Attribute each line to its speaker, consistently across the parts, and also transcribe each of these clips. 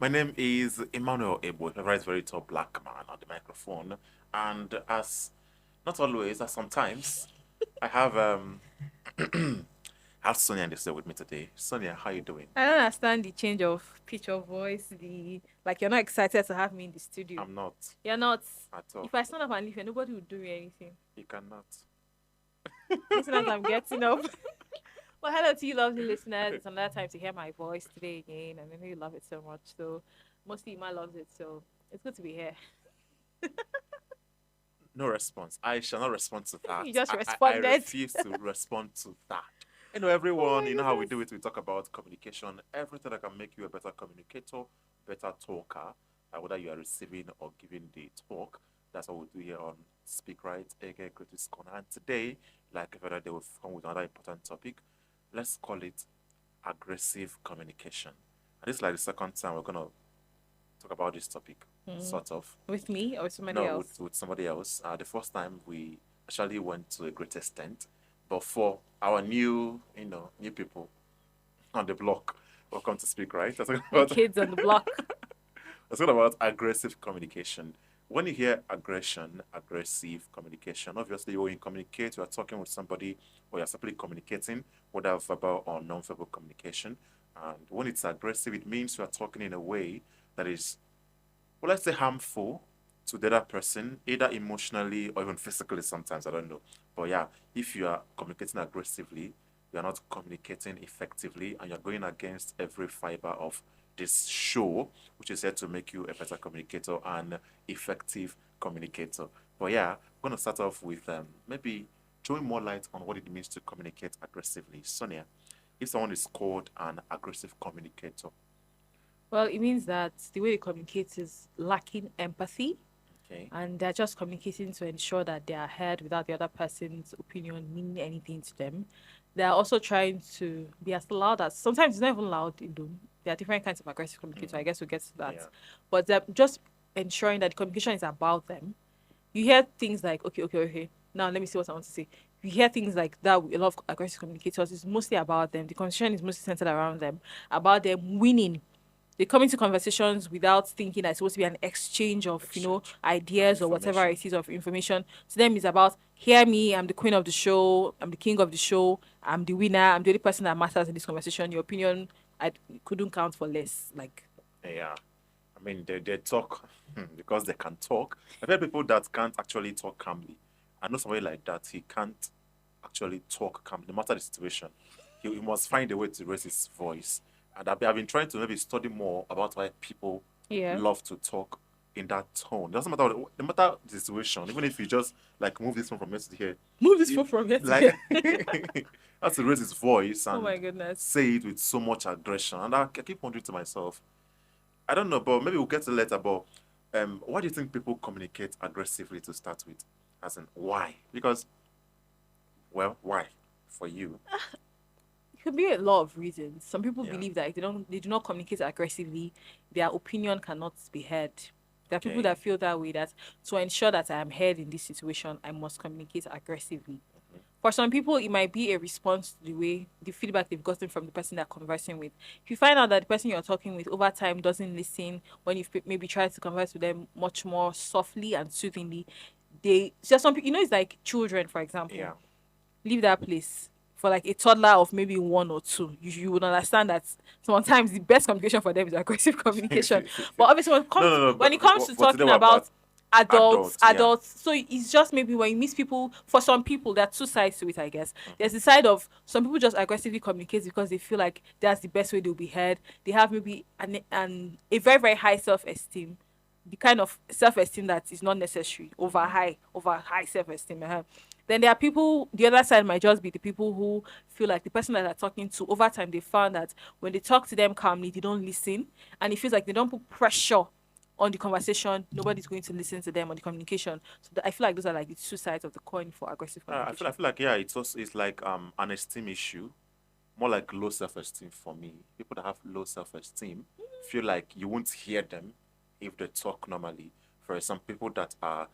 Speaker 1: My name is Emmanuel Ebo, a very, very tall black man on the microphone. And as not always, as sometimes, I have I have Sonia in the studio with me today. Sonia, how you doing?
Speaker 2: I don't understand the change of pitch of voice. The like you're not excited to have me in the studio.
Speaker 1: I'm not
Speaker 2: You're not.
Speaker 1: at all.
Speaker 2: If I stand up and leave here, nobody will do me anything.
Speaker 1: You cannot.
Speaker 2: Listeners, I'm getting up. Well, hello to you, lovely listeners. It's another time to hear my voice today again, and I know you love it so much. So, mostly Ima loves it, so it's good to be here.
Speaker 1: No response. I shall not respond to that.
Speaker 2: You just
Speaker 1: I
Speaker 2: responded.
Speaker 1: refuse to respond to that.
Speaker 2: Oh
Speaker 1: Everyone,
Speaker 2: my
Speaker 1: you know how we
Speaker 2: goodness.
Speaker 1: do it. We talk about communication, everything that can make you a better communicator, better talker, whether you are receiving or giving the talk. That's what we do here on Speak Right, aka Critics Corner. And today, like every other day, we've come with another important topic. Let's call it aggressive communication. And this is like the second time we're going to talk about this topic,
Speaker 2: Mm.
Speaker 1: sort of.
Speaker 2: With me or somebody
Speaker 1: No,
Speaker 2: else?
Speaker 1: with somebody else. The first time we actually went to a great extent, but for our new people on the block, welcome to Speak Right. That's
Speaker 2: New
Speaker 1: about
Speaker 2: kids on the block.
Speaker 1: that's all about aggressive communication. When you hear aggression, aggressive communication, obviously when you communicate, you are talking with somebody or you're simply communicating, whether verbal or non-verbal communication. And when it's aggressive, it means you are talking in a way that is, well, let's say harmful to the other person, either emotionally or even physically sometimes, I don't know. But yeah, if you are communicating aggressively, you are not communicating effectively and you're going against every fiber of this show, which is here to make you a better communicator and effective communicator. But yeah, I'm going to start off with maybe throwing more light on what it means to communicate aggressively. Sonia, if someone is called an aggressive communicator,
Speaker 2: Well, it means that the way they communicate is lacking empathy,
Speaker 1: okay,
Speaker 2: and they're just communicating to ensure that they are heard without the other person's opinion meaning anything to them. They're also trying to be as loud as sometimes it's not even loud in them. There are different kinds of aggressive communication. I
Speaker 1: mm,
Speaker 2: guess we'll get to that.
Speaker 1: yeah,
Speaker 2: But they're just ensuring that the communication is about them. You hear things like, okay. Now let me see what I want to say. You hear things like that with a lot of aggressive communicators. It's mostly about them. The conversation is mostly centered around them, about them winning. They come into conversations without thinking that it's supposed to be an exchange of,
Speaker 1: exchange of
Speaker 2: ideas or whatever
Speaker 1: information.
Speaker 2: it is of information. To them, it's about, hear me, I'm the queen of the show, I'm the king of the show, I'm the winner, I'm the only person that matters in this conversation. Your opinion, I couldn't count for less. Like,
Speaker 1: Yeah. I mean, they talk because they can talk. I've heard people that can't actually talk calmly. I know somebody like that. He can't actually talk calmly, no matter the situation. He must find a way to raise his voice. And I've been trying to maybe study more about why people
Speaker 2: yeah,
Speaker 1: love to talk in that tone. It doesn't matter no matter the situation, even if you just like move this one from here to here,
Speaker 2: move this
Speaker 1: he,
Speaker 2: phone from here to
Speaker 1: like
Speaker 2: here.
Speaker 1: has to raise his voice
Speaker 2: Oh
Speaker 1: and
Speaker 2: my goodness.
Speaker 1: say it with so much aggression. And I keep wondering to myself, I don't know, but maybe we'll get to later. But why do you think people communicate aggressively to start with? As in, why? Because, well, why? For you,
Speaker 2: It could be a lot of reasons. Some people
Speaker 1: yeah.
Speaker 2: believe that if they do not communicate aggressively, their opinion cannot be heard. There are people
Speaker 1: Okay.
Speaker 2: that feel that way, that to ensure that I am heard in this situation, I must communicate aggressively.
Speaker 1: Mhm.
Speaker 2: For some people, it might be a response to the feedback they've gotten from the person they're conversing with. If you find out that the person you're talking with over time doesn't listen when you've maybe tried to converse with them much more softly and soothingly, they just some people, it's like children, for example.
Speaker 1: Yeah.
Speaker 2: Leave that place for like a toddler of maybe 1 or 2, you would understand that sometimes the best communication for them is aggressive communication. But obviously,
Speaker 1: No, no, no.
Speaker 2: when it comes to
Speaker 1: But today
Speaker 2: talking
Speaker 1: we're about
Speaker 2: about adults,
Speaker 1: adults. Yeah.
Speaker 2: so it's just maybe when you meet people. For some people, there are two sides to it, I guess. There's
Speaker 1: Mhm.
Speaker 2: the side of some people just aggressively communicate because they feel like that's the best way they'll be heard. They have maybe a very, very high self-esteem, the kind of self-esteem that is not necessary,
Speaker 1: Mhm.
Speaker 2: over high self-esteem. Then there are people, the other side might just be the people who feel like the person that they're talking to, over time they found that when they talk to them calmly, they don't listen, and it feels like they don't put pressure on the conversation, nobody's going to listen to them on the communication. So I feel like those are like the two sides of the coin for aggressive
Speaker 1: I
Speaker 2: communication.
Speaker 1: feel like, yeah, it's like an esteem issue, more like low self-esteem for me. People that have low self-esteem feel like you won't hear them if they talk normally. For some people that are,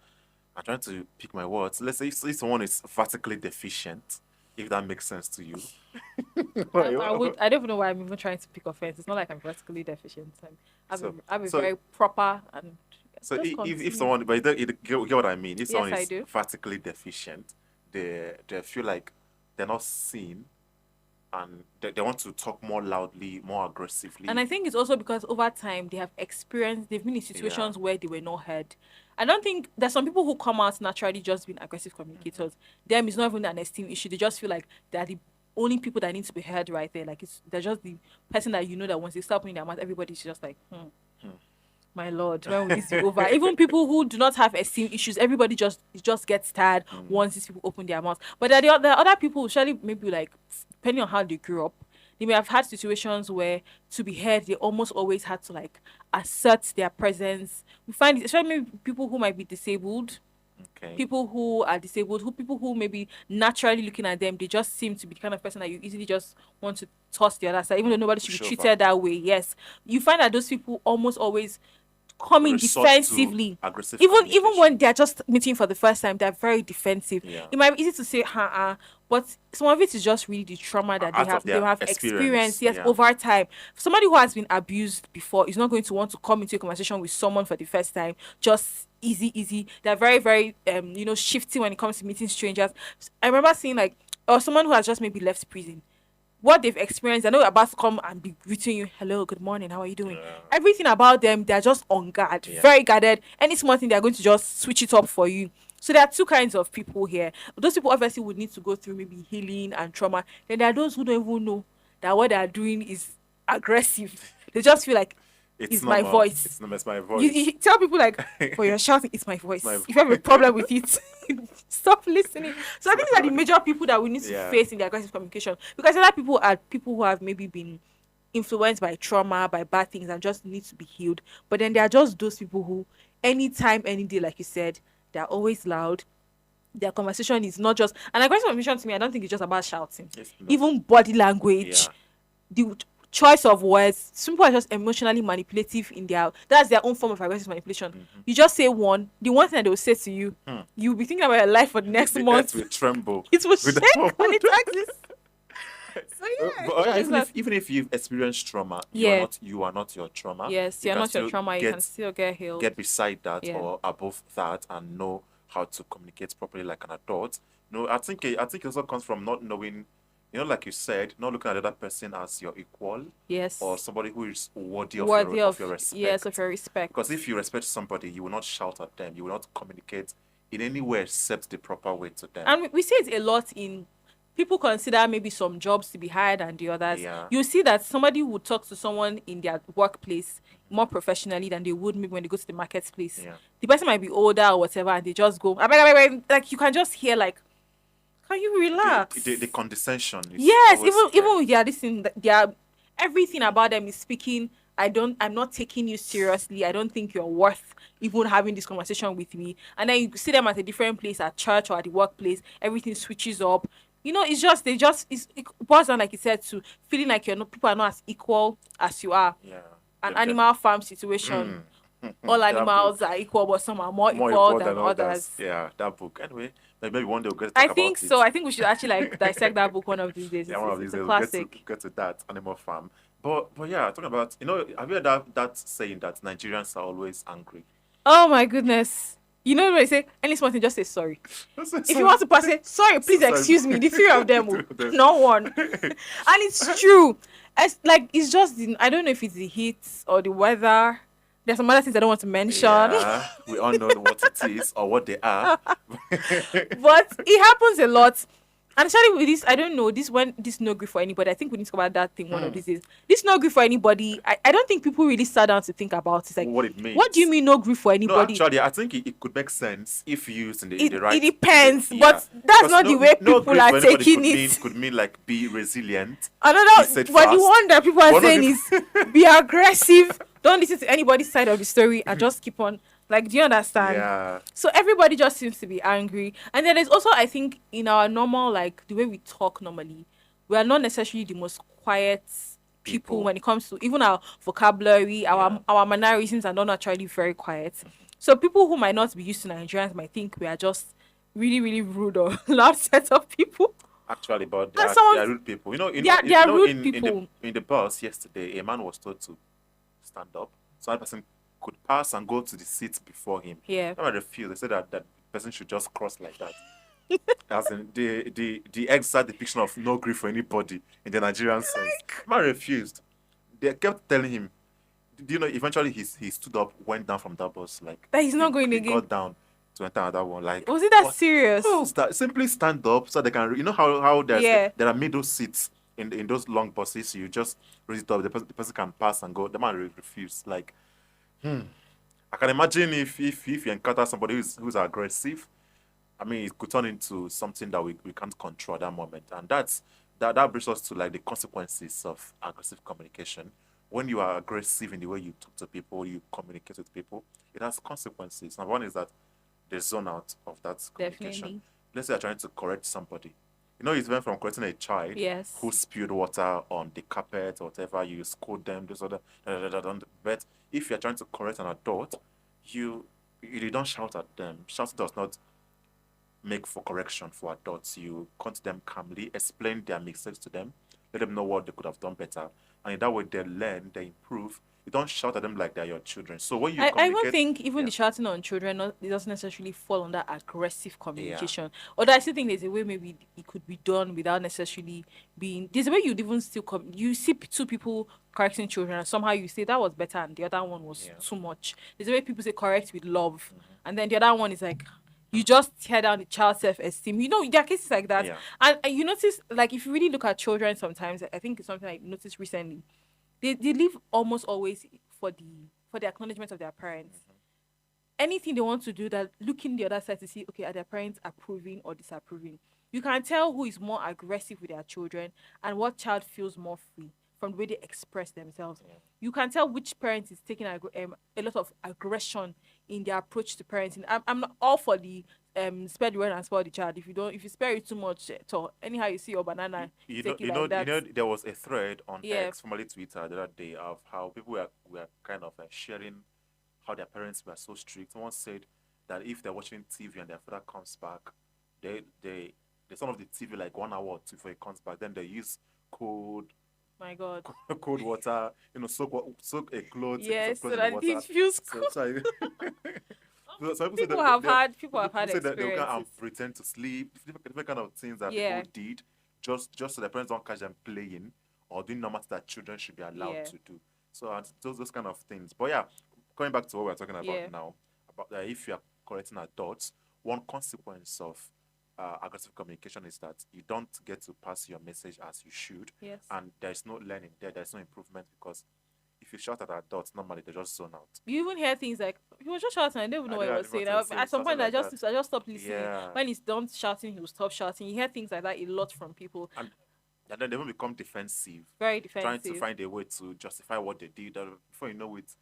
Speaker 1: I'm trying to pick my words. Let's say if someone is vertically deficient, if that makes sense to you.
Speaker 2: I don't even know why I'm even trying to pick offense. It's not like I'm vertically deficient.
Speaker 1: So
Speaker 2: have a
Speaker 1: so
Speaker 2: very proper and
Speaker 1: so
Speaker 2: just
Speaker 1: if
Speaker 2: continue.
Speaker 1: someone, but get what I mean. If
Speaker 2: Yes,
Speaker 1: someone
Speaker 2: I
Speaker 1: is
Speaker 2: do.
Speaker 1: vertically deficient, they feel like they're not seen, and they want to talk more loudly, more
Speaker 2: And
Speaker 1: aggressively.
Speaker 2: I think it's also because over time they've been in
Speaker 1: Yeah.
Speaker 2: situations where they were not heard. I don't think there's some people who come out naturally just being aggressive
Speaker 1: Hmm.
Speaker 2: communicators. Them is not even an esteem issue. They just feel like they're the only people that need to be heard right there. Like they're just the person that you know that once they start putting their mouth, everybody's just like, my lord, when will this be over? Even people who do not have esteem issues, everybody just gets tired
Speaker 1: Mm.
Speaker 2: once these people open their mouth. But there are other people who surely maybe like depending on how they grew up, they may have had situations where to be heard, they almost always had to like assert their presence. We find it, especially maybe people who might be disabled,
Speaker 1: Okay.
Speaker 2: people who are disabled, who people who maybe naturally looking at them, they just seem to be the kind of person that you easily just want to toss the other side, even though nobody should be
Speaker 1: Push over.
Speaker 2: treated that way. Yes, you find that those people almost always coming
Speaker 1: Resort to
Speaker 2: defensively.
Speaker 1: aggressive
Speaker 2: Even when
Speaker 1: communication.
Speaker 2: they're just meeting for the first time, they're very defensive.
Speaker 1: Yeah.
Speaker 2: It might be easy to say, but some of it is just really the trauma that
Speaker 1: Out of
Speaker 2: they
Speaker 1: their
Speaker 2: have
Speaker 1: experience.
Speaker 2: experienced, yes,
Speaker 1: Yeah.
Speaker 2: over time. Somebody who has been abused before is not going to want to come into a conversation with someone for the first time, just easy. They're very, very shifty when it comes to meeting strangers. I remember seeing like or someone who has just maybe left prison, what they've experienced. I know you're about to come and be greeting you. Hello, good morning. How are you doing?
Speaker 1: Yeah.
Speaker 2: Everything about them, they're just on guard,
Speaker 1: Yeah.
Speaker 2: very guarded. Any small thing, they're going to just switch it up for you. So there are two kinds of people here. Those people obviously would need to go through maybe healing and trauma. Then there are those who don't even know that what they are doing is aggressive. They just feel like
Speaker 1: It's
Speaker 2: it's my
Speaker 1: normal.
Speaker 2: voice.
Speaker 1: It's normal. It's my
Speaker 2: You
Speaker 1: voice.
Speaker 2: tell people like, for your shouting, it's my
Speaker 1: It's my
Speaker 2: voice. If you have a
Speaker 1: voice.
Speaker 2: problem with it, stop listening. So I think these are the major people that we need to
Speaker 1: Yeah.
Speaker 2: face in the aggressive communication. Because other people are people who have maybe been influenced by trauma, by bad things, and just need to be healed. But then there are just those people who, anytime, any day, like you said, they're always loud. Their conversation is not just an aggressive communication to me. I don't think it's just about shouting.
Speaker 1: It's not.
Speaker 2: Even body language,
Speaker 1: Yeah.
Speaker 2: the choice of words. Some people are just emotionally manipulative in their that's their own form of aggressive manipulation.
Speaker 1: Mhm.
Speaker 2: You just say the one thing that they will say to you,
Speaker 1: Hmm.
Speaker 2: you'll be thinking about your life for the next
Speaker 1: The earth
Speaker 2: month.
Speaker 1: will tremble.
Speaker 2: It will
Speaker 1: with
Speaker 2: shake
Speaker 1: that
Speaker 2: when it
Speaker 1: moment.
Speaker 2: axis. So yeah,
Speaker 1: But
Speaker 2: it's that-
Speaker 1: even if you've experienced trauma,
Speaker 2: yeah,
Speaker 1: you are not your trauma.
Speaker 2: yes,
Speaker 1: You
Speaker 2: you're
Speaker 1: can
Speaker 2: not your
Speaker 1: still
Speaker 2: trauma. You can still get healed.
Speaker 1: get beside that
Speaker 2: Yeah.
Speaker 1: or above that and know how to communicate properly like an adult. No, I think it also comes from not knowing, like you said, not looking at the other person as your equal
Speaker 2: Yes,
Speaker 1: or somebody who is worthy of
Speaker 2: worthy
Speaker 1: your
Speaker 2: of
Speaker 1: respect.
Speaker 2: yes of your respect.
Speaker 1: Because if you respect somebody, you will not shout at them. You will not communicate in any way except the proper way to them.
Speaker 2: And we see it a lot in people consider maybe some jobs to be higher than the others.
Speaker 1: Yeah.
Speaker 2: You see that somebody would talk to someone in their workplace more professionally than they would maybe when they go to the marketplace.
Speaker 1: Yeah.
Speaker 2: The person might be older or whatever, and they just go, "Ah, blah, blah, blah, blah." Like you can just hear like, can you relax?
Speaker 1: The condescension is
Speaker 2: Yes,
Speaker 1: always
Speaker 2: even
Speaker 1: there.
Speaker 2: with their listen, their everything about them is speaking. I'm not taking you seriously. I don't think you're worth even having this conversation with me. And then you see them at a different place at church or at the workplace, everything switches up. It's just it boils down, like you said, to feeling like people are not as equal as you are.
Speaker 1: Yeah.
Speaker 2: An
Speaker 1: Them-
Speaker 2: animal farm situation. All
Speaker 1: That
Speaker 2: animals
Speaker 1: book,
Speaker 2: are equal, but some are more
Speaker 1: more
Speaker 2: equal
Speaker 1: equal
Speaker 2: than
Speaker 1: than others.
Speaker 2: others.
Speaker 1: Yeah, that book. Anyway, maybe one day we'll get to
Speaker 2: I
Speaker 1: talk
Speaker 2: think
Speaker 1: about
Speaker 2: so.
Speaker 1: it.
Speaker 2: I think we should actually like dissect that book one of these days.
Speaker 1: Yeah, one of
Speaker 2: It's
Speaker 1: these
Speaker 2: a
Speaker 1: days
Speaker 2: classic.
Speaker 1: we'll get to that Animal Farm. But yeah, talking about, have you heard that saying that Nigerians are always angry?
Speaker 2: Oh my goodness. You know when I say any small thing, just say sorry. If you want to pass it, sorry, please
Speaker 1: Sorry.
Speaker 2: excuse me. The three of them,
Speaker 1: Three of them.
Speaker 2: no one. And it's true. It's just I don't know if it's the heat or the weather. There's some other things I don't want to mention.
Speaker 1: Yeah, we all know what it is or what they are.
Speaker 2: But it happens a lot. And especially with this, I don't know, this no grief for anybody. I think we need to talk about that thing one of these days. This no grief for anybody, I don't think people really sat down to think about it. It's like,
Speaker 1: What it means.
Speaker 2: what do you mean no grief for
Speaker 1: No,
Speaker 2: anybody?
Speaker 1: actually, I think it could make sense if you use in the right.
Speaker 2: It depends,
Speaker 1: Yeah.
Speaker 2: but that's
Speaker 1: Because
Speaker 2: not the way
Speaker 1: no
Speaker 2: people
Speaker 1: grief
Speaker 2: are
Speaker 1: for anybody
Speaker 2: taking
Speaker 1: could
Speaker 2: it.
Speaker 1: could mean like be resilient.
Speaker 2: Another,
Speaker 1: Be steadfast.
Speaker 2: but the one that people are
Speaker 1: One of
Speaker 2: saying
Speaker 1: the-
Speaker 2: is be aggressive. Don't listen to anybody's side of the story and just keep on. Like, do you understand?
Speaker 1: Yeah.
Speaker 2: So everybody just seems to be angry. And then there's also, I think, in our normal, like the way we talk normally, we are not necessarily the most quiet people when it comes to even our vocabulary, our mannerisms are not naturally very quiet. So people who might not be used to Nigerians might think we are just really, really rude or loud set of people.
Speaker 1: Actually, but
Speaker 2: And
Speaker 1: they are rude people.
Speaker 2: they are rude
Speaker 1: in
Speaker 2: people.
Speaker 1: the bus yesterday, a man was told to stand up. so that person could pass and go to the seat before him.
Speaker 2: Yeah.
Speaker 1: When I refused, they said that person should just cross like that. As in the exact depiction of no grief for anybody in the Nigerian sense. Man refused. They kept telling him, do you know, eventually he stood up, went down from that bus, like
Speaker 2: That he's not going
Speaker 1: he
Speaker 2: again.
Speaker 1: got down to enter another one. Like,
Speaker 2: Was it that
Speaker 1: what?
Speaker 2: serious?
Speaker 1: No, simply stand up so they can, you know how
Speaker 2: Yeah.
Speaker 1: there are middle seats in those long buses. You just raise it up, the person can pass and go. The man refused. Like, I can imagine if you encounter somebody who's aggressive, I mean, it could turn into something that we can't control at that moment. And that brings us to like the consequences of aggressive communication. When you are aggressive in the way you talk to people, you communicate with people, it has consequences. Number one is that they zone out of that communication.
Speaker 2: Definitely.
Speaker 1: Let's say you're trying to correct somebody. You know, it's went from correcting a child
Speaker 2: Yes.
Speaker 1: who spilled water on the carpet or whatever, you scold them, this other, but if you're trying to correct an adult, you don't shout at them. Shouting does not make for correction for adults. You come to them calmly, explain their mistakes to them, let them know what they could have done better. And in that way, they learn, they improve. You don't shout at them like they're your children. So when you
Speaker 2: I even
Speaker 1: communicate,
Speaker 2: think even
Speaker 1: yeah.
Speaker 2: the shouting on children it doesn't necessarily fall under aggressive communication. Although I still think there's a way maybe it could be done without necessarily being. There's a way you'd even still you see two people correcting children and somehow you say that was better and the other one was too much. There's a way people say correct with love, and then the other one is like you just tear down the child's self-esteem. You know, there are cases like that.
Speaker 1: Yeah.
Speaker 2: And you notice, like, if you really look at children sometimes, I think it's something I noticed recently. They live almost always for the acknowledgement of their parents. Anything they want to do, that looking the other side to see, okay, are their parents approving or disapproving? You can tell who is more aggressive with their children and what child feels more free from the way they express themselves. You can tell which parent is taking a lot of aggression in their approach to parenting. I'm not all for the spare the word and spoil the child. If you spare it too much, so anyhow you see your banana, take it like that.
Speaker 1: There was a thread on
Speaker 2: Yeah.
Speaker 1: X, formerly Twitter, the other day of how people were kind of sharing how their parents were so strict. Someone said that if they're watching TV and their father comes back, they turn off the TV like 1 hour or two before he comes back. Then they use cold
Speaker 2: My God.
Speaker 1: cold water, soak a cloth,
Speaker 2: Yes,
Speaker 1: clothes
Speaker 2: so
Speaker 1: in the
Speaker 2: that
Speaker 1: water.
Speaker 2: it feels cool.
Speaker 1: So people say
Speaker 2: People
Speaker 1: that
Speaker 2: have had
Speaker 1: say that they will come and
Speaker 2: experiences.
Speaker 1: pretend to sleep, different kind of things that
Speaker 2: Yeah.
Speaker 1: people did, just so their parents don't catch them playing or doing normal things that children should be allowed
Speaker 2: Yeah.
Speaker 1: to do. So those kind of things. But yeah, going back to what we're talking about
Speaker 2: Yeah.
Speaker 1: now, about if you are correcting adults, one consequence of aggressive communication is that you don't get to pass your message as you should,
Speaker 2: Yes.
Speaker 1: and there's no learning there's no improvement, because if you shout at adults, normally they just zone out.
Speaker 2: You even hear things like he was just shouting. I don't even know what he was saying.
Speaker 1: At
Speaker 2: At some point,
Speaker 1: like
Speaker 2: I just stopped listening.
Speaker 1: Yeah.
Speaker 2: When he's done shouting, he will stop shouting. You hear things like that a lot from people.
Speaker 1: And then they will become defensive,
Speaker 2: Very
Speaker 1: trying
Speaker 2: defensive.
Speaker 1: to find a way to justify what they did. Before you know it,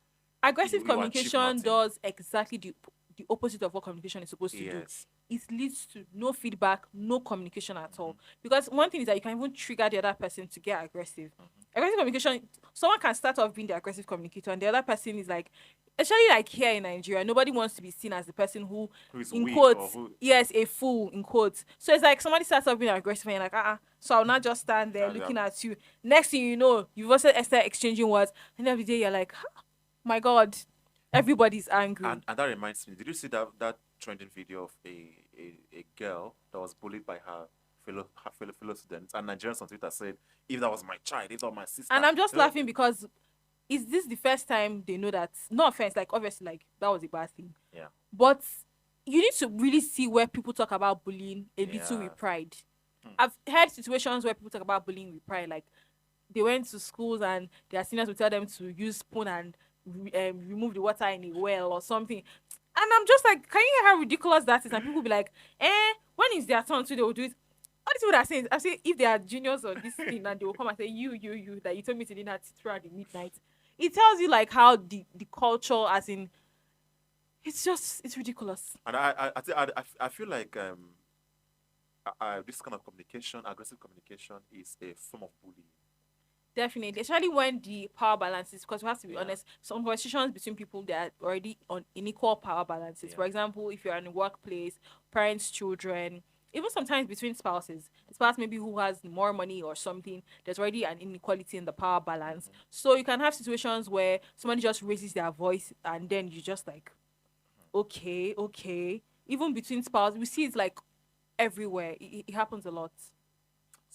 Speaker 2: Aggressive
Speaker 1: you achieve
Speaker 2: communication
Speaker 1: nothing.
Speaker 2: does exactly the opposite of what communication is supposed to do.
Speaker 1: Yes.
Speaker 2: It leads to no feedback, no communication at all. Because one thing is that you can even trigger the other person to get aggressive. Aggressive communication, someone can start off being the aggressive communicator, and the other person is like, especially like here in Nigeria, nobody wants to be seen as the person who
Speaker 1: is
Speaker 2: in
Speaker 1: weak
Speaker 2: quotes,
Speaker 1: or who-
Speaker 2: yes, a fool in quotes. So it's like somebody starts off being aggressive, and you're like, so I'll not just stand there
Speaker 1: Yeah.
Speaker 2: looking at you. Next thing you know, you've also started exchanging words, and every day you're like, my God, everybody's angry.
Speaker 1: And that reminds me, did you see that trending video of a girl that was bullied by her fellow students, and Nigerians on Twitter said, if that was my child, if that was my sister.
Speaker 2: And I'm just
Speaker 1: you know,
Speaker 2: laughing because is this the first time they know that? No offense, like obviously, like that was a bad thing.
Speaker 1: Yeah.
Speaker 2: But you need to really see where people talk about bullying a little
Speaker 1: Yeah.
Speaker 2: with pride. I've heard situations where people talk about bullying with pride, like they went to schools and their seniors would tell them to use spoon and remove the water in a well or something. And I'm just like, can you hear how ridiculous that is? And people be like, when is their turn to, they will do it. All these people are saying, I say, if they are juniors on this thing, and they will come and say, you, that you told me to dinner throughout the midnight. It tells you like how the culture, as in, it's ridiculous.
Speaker 1: And I feel like this kind of communication, aggressive communication, is a form of bullying.
Speaker 2: Definitely, especially when the power balances, because we have to be
Speaker 1: Yeah.
Speaker 2: honest, some conversations between people that are already on unequal power balances.
Speaker 1: Yeah.
Speaker 2: For example, if you're in a workplace, parents, children, Even sometimes between spouses, the spouse maybe who has more money or something, there's already an inequality in the power balance. So you can have situations where somebody just raises their voice and then you just like, okay, okay. Even between spouses, we see it like everywhere. It happens a lot.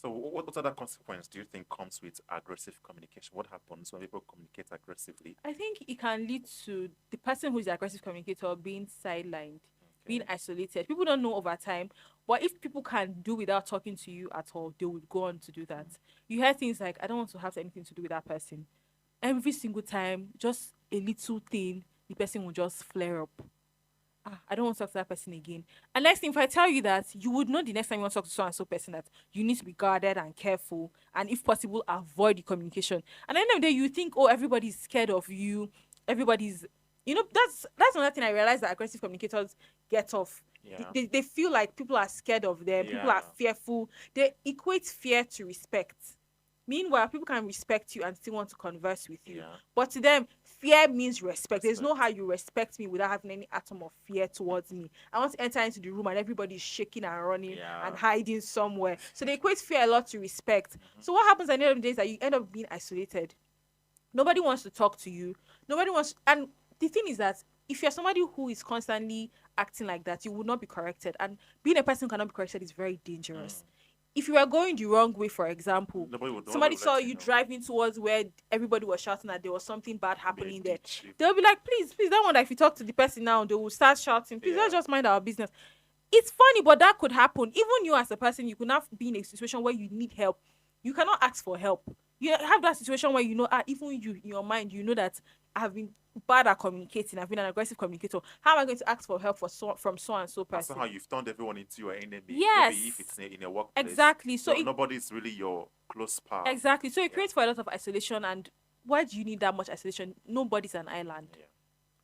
Speaker 1: So what other consequence do you think comes with aggressive communication? What happens when people communicate aggressively?
Speaker 2: I think it can lead to the person who is the aggressive communicator being sidelined, being
Speaker 1: Okay.
Speaker 2: isolated. People don't know over time, but if people can do without talking to you at all, they would go on to do that. You hear things like, I don't want to have anything to do with that person. Every single time, just a little thing, the person will just flare up. I don't want to talk to that person again. And next thing, if I tell you that, you would know the next time you want to talk to so and so person that you need to be guarded and careful, and if possible, avoid the communication. And at the end of the day, you think, oh, everybody's scared of you. Everybody's, that's another thing I realized that aggressive communicators get off.
Speaker 1: Yeah.
Speaker 2: They feel like people are scared of them. People are
Speaker 1: Yeah.
Speaker 2: fearful. They equate fear to respect. Meanwhile, people can respect you and still want to converse with you.
Speaker 1: Yeah.
Speaker 2: But to them, fear means respect. There's no
Speaker 1: Respect.
Speaker 2: how you respect me without having any atom of fear towards me. I want to enter into the room and everybody's shaking and running
Speaker 1: Yeah.
Speaker 2: and hiding somewhere. So they equate fear a lot to respect. So what happens at the end of the day is that you end up being isolated. Nobody wants to talk to you. Nobody wants, and the thing is that if you're somebody who is constantly acting like that, you will not be corrected. And being a person who cannot be corrected is very dangerous. If you were going the wrong way, for example, somebody
Speaker 1: would
Speaker 2: saw
Speaker 1: let
Speaker 2: you
Speaker 1: you know.
Speaker 2: driving towards where everybody was shouting that there was something bad happening there,
Speaker 1: ditch you.
Speaker 2: they'll be like, please, please, that one that if you talk to the person now, they will start shouting, please, let's
Speaker 1: Yeah.
Speaker 2: just mind our business. It's funny, but that could happen. Even you as a person, you could not be in a situation where you need help. You cannot ask for help. You have that situation where you know, even you in your mind, you know that I've been bad at communicating. I've been an aggressive communicator. How am I going to ask for help from so and so
Speaker 1: That's
Speaker 2: person?
Speaker 1: how you've turned everyone into your enemy.
Speaker 2: Yes.
Speaker 1: Maybe if it's in a workplace.
Speaker 2: Exactly. So
Speaker 1: nobody's really your close pal.
Speaker 2: exactly. So it creates for a lot of isolation. And why do you need that much isolation? Nobody's an island.
Speaker 1: Yeah.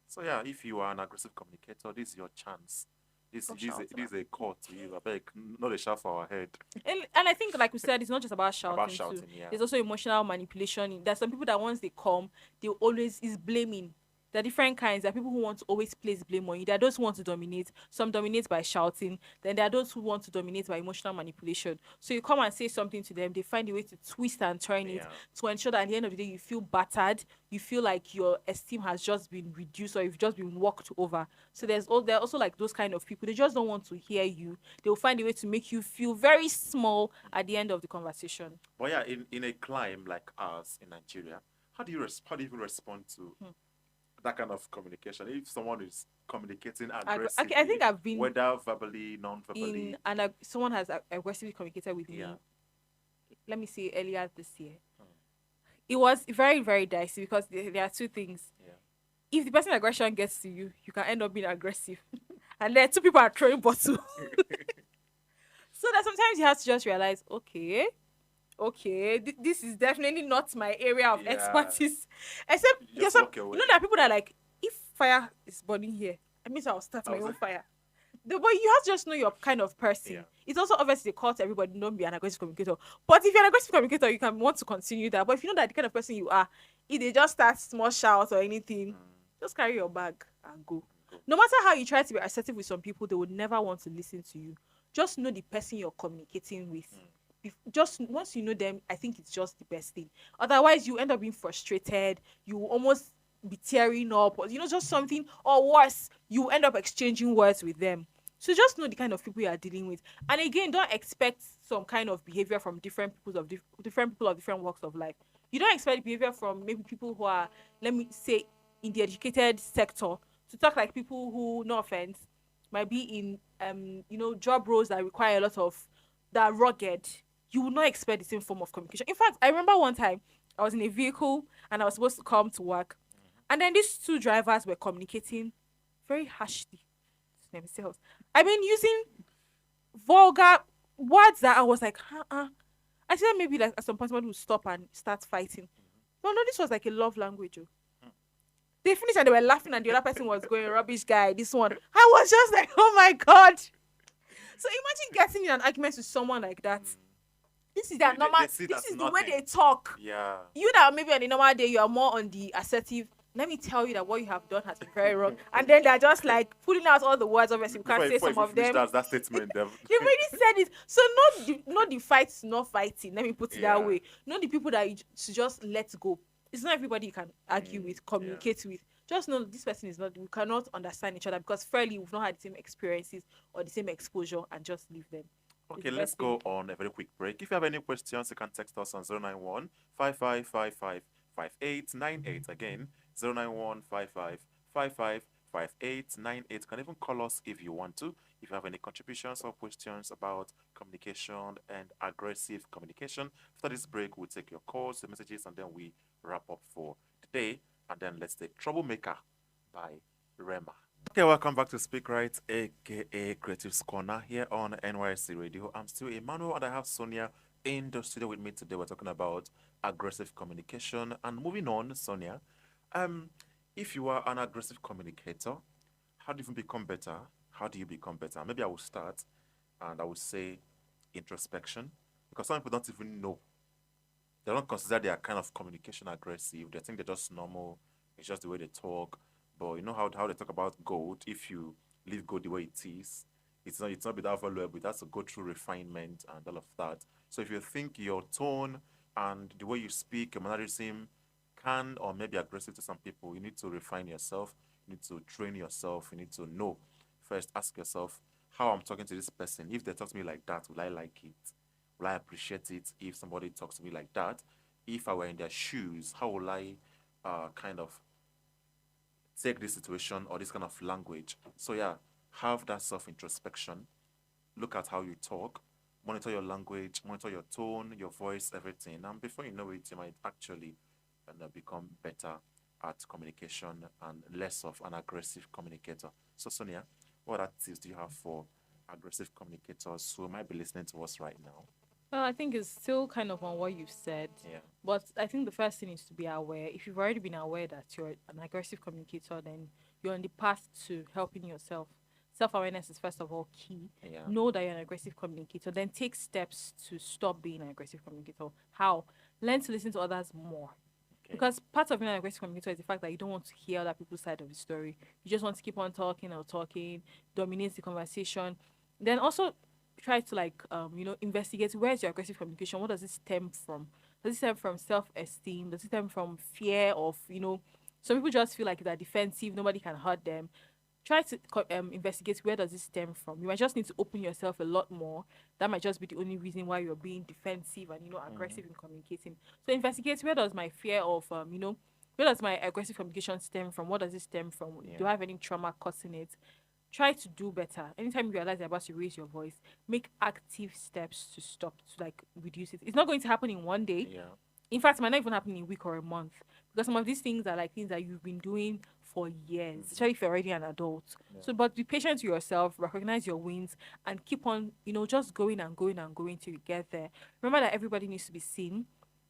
Speaker 1: So yeah, if you are an aggressive communicator, this is your chance. This is a call to you. I beg, not a shout for our head.
Speaker 2: And I think, like we said, it's not just about shouting. Too.
Speaker 1: Yeah.
Speaker 2: There's also emotional manipulation. There's some people that once they come, they always is blaming. There are different kinds. There are people who want to always place blame on you. There are those who want to dominate. Some dominate by shouting. Then there are those who want to dominate by emotional manipulation. So you come and say something to them. They find a way to twist and turn it to ensure that at the end of the day, you feel battered. You feel like your esteem has just been reduced or you've just been walked over. So there are also like those kind of people. They just don't want to hear you. They will find a way to make you feel very small at the end of the conversation.
Speaker 1: But yeah, in a climb like ours in Nigeria, how do you even respond to that kind of communication? If someone is communicating aggressively,
Speaker 2: I think I've been,
Speaker 1: whether verbally, non-verbally,
Speaker 2: and someone has aggressively communicated with me.
Speaker 1: Yeah.
Speaker 2: Let me say earlier this year. It was very, very dicey because there are two things.
Speaker 1: Yeah.
Speaker 2: If the person aggression gets to you, you can end up being aggressive, and then two people are throwing bottles. So that sometimes you have to just realize, okay, this is definitely not my area of expertise. Except there's some, there are people that are like, if fire is burning here, I mean, I'll start my own fire. But you have to just know your kind of person.
Speaker 1: Yeah.
Speaker 2: It's also obviously a call to everybody, don't be an aggressive communicator. But if you're an aggressive communicator, you can want to continue that. But if you know that the kind of person you are, if they just start small shouts or anything, just carry your bag and go. No matter how you try to be assertive with some people, they would never want to listen to you. Just know the person you're communicating with. Just once you know them, I think it's just the best thing. Otherwise, you end up being frustrated. You almost be tearing up, or just something, or worse, you end up exchanging words with them. So just know the kind of people you are dealing with. And again, don't expect some kind of behavior from different people of different walks of life. You don't expect behavior from maybe people who are, let me say, in the educated sector to talk like people who, no offense, might be in job roles that require a lot of that rugged. You would not expect the same form of communication. In fact, I remember one time I was in a vehicle and I was supposed to come to work, and then these two drivers were communicating very harshly to themselves. I mean, using vulgar words that I was like, I said maybe like at some point somebody would stop and start fighting. No, this was like a love language. They finished and they were laughing, and the other person was going, rubbish guy, this one. I was just like, oh my God. So imagine getting in an argument with someone like that. This is this is the way they talk.
Speaker 1: Yeah.
Speaker 2: You that maybe on the normal day you are more on the assertive. let me tell you that what you have done has been very wrong. And then they're just like pulling out all the words. Obviously, we can't say
Speaker 1: Before
Speaker 2: some
Speaker 1: you
Speaker 2: of
Speaker 1: finish
Speaker 2: them.
Speaker 1: that statement,
Speaker 2: They've already said it. So not the fight is not fighting. Let me put it that
Speaker 1: yeah,
Speaker 2: way. Not the people that you should just let go. It's not everybody you can argue with,
Speaker 1: yeah.
Speaker 2: communicate with. Just know this person is not. We cannot understand each other because fairly we've not had the same experiences or the same exposure, and just leave them. It's
Speaker 1: Okay,
Speaker 2: the
Speaker 1: let's
Speaker 2: best thing.
Speaker 1: go on a very quick break. If you have any questions, you can text us on 091 5555 5898. Again, 091 5898. You can even call us if you want to. If you have any contributions or questions about communication and aggressive communication, after this break, we'll take your calls, the messages, and then we wrap up for today. And then let's take Troublemaker by Rema. Okay, welcome back to Speak Right, aka Creative's Corner here on NYC Radio. I'm still Emmanuel and I have Sonia in the studio with me today. We're talking about aggressive communication. And moving on, Sonia, um, if you are an aggressive communicator, how do you become better? How do you become better? Maybe I will start and I will say introspection because some people don't even know. They don't consider their kind of communication aggressive. They think they're just normal. It's just the way they talk. But you know how they talk about gold. If you leave gold the way it is, it's not be that valuable. It has to go through refinement and all of that. So if you think your tone and the way you speak, your mannerism can or may be aggressive to some people, you need to refine yourself. You need to train yourself. You need to know. First, ask yourself how I'm talking to this person. If they talk to me like that, will I like it? Will I appreciate it if somebody talks to me like that? If I were in their shoes, how will I kind of take this situation or this kind of language? So yeah, have that self introspection. Look at how you talk, monitor your language, monitor your tone, your voice, everything. And before you know it, you might actually become better at communication and less of an aggressive communicator. So Sonia, what tips do you have for aggressive communicators who might be listening to us right now?
Speaker 2: Well, I think it's still kind of on what you've said.
Speaker 1: Yeah.
Speaker 2: But I think the first thing is to be aware. If you've already been aware that you're an aggressive communicator, then you're on the path to helping yourself. Self awareness is first of all key.
Speaker 1: Yeah.
Speaker 2: Know that you're an aggressive communicator, then take steps to stop being an aggressive communicator. How? Learn to listen to others more.
Speaker 1: Okay.
Speaker 2: Because part of being an aggressive communicator is the fact that you don't want to hear other people's side of the story. You just want to keep on talking or talking, dominate the conversation. Then also try to investigate where's your aggressive communication. What does it stem from? Does it stem from self-esteem? Does it stem from fear of some people just feel like they're defensive, nobody can hurt them. Try to investigate where does it stem from. You might just need to open yourself a lot more. That might just be the only reason why you're being defensive and aggressive in communicating. So investigate where does my fear of where does my aggressive communication stem from? What does it stem from? Do
Speaker 1: Yeah.
Speaker 2: I have any trauma causing it? Try to do better. Anytime you realize you're about to raise your voice, make active steps to stop, to reduce it. It's not going to happen in one day.
Speaker 1: Yeah.
Speaker 2: In fact, it might not even happen in a week or a month, because some of these things are like things that you've been doing for years, especially if you're already an adult.
Speaker 1: Yeah.
Speaker 2: So, but be patient with yourself, recognize your wins, and keep on, just going and going and going till you get there. Remember that everybody needs to be seen,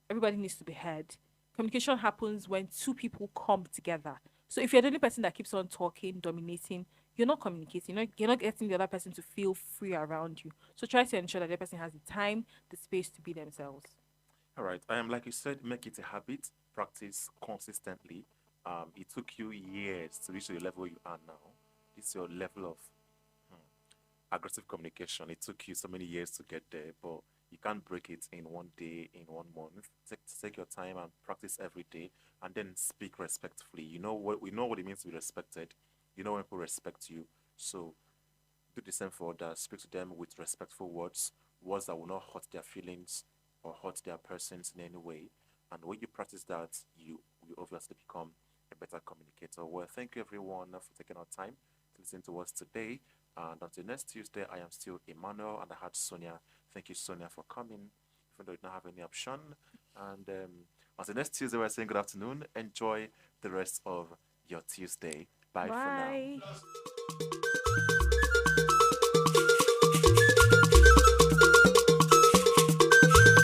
Speaker 2: everybody needs to be heard. Communication happens when two people come together. So, if you're the only person that keeps on talking, dominating, you're not communicating. You're not getting the other person to feel free around you. So, try to ensure that the person has the time, the space to be themselves.
Speaker 1: All right. Like you said, make it a habit. Practice consistently. It took you years to reach the level you are now. This is your level of aggressive communication. It took you so many years to get there, but you can't break it in one day, in one month. Take your time and practice every day, and then speak respectfully. We know what it means to be respected. You know when people respect you. So do the same for others. Speak to them with respectful words, words that will not hurt their feelings or hurt their persons in any way. And when you practice that, you obviously become a better communicator. Well, thank you everyone for taking our time to listen to us today. And until next Tuesday, I am still Emmanuel and I had Sonia. Thank you, Sonia, for coming, even though you don't have any option. And until next Tuesday, we're saying good afternoon. Enjoy the rest of your Tuesday. Bye for now.
Speaker 2: Bye.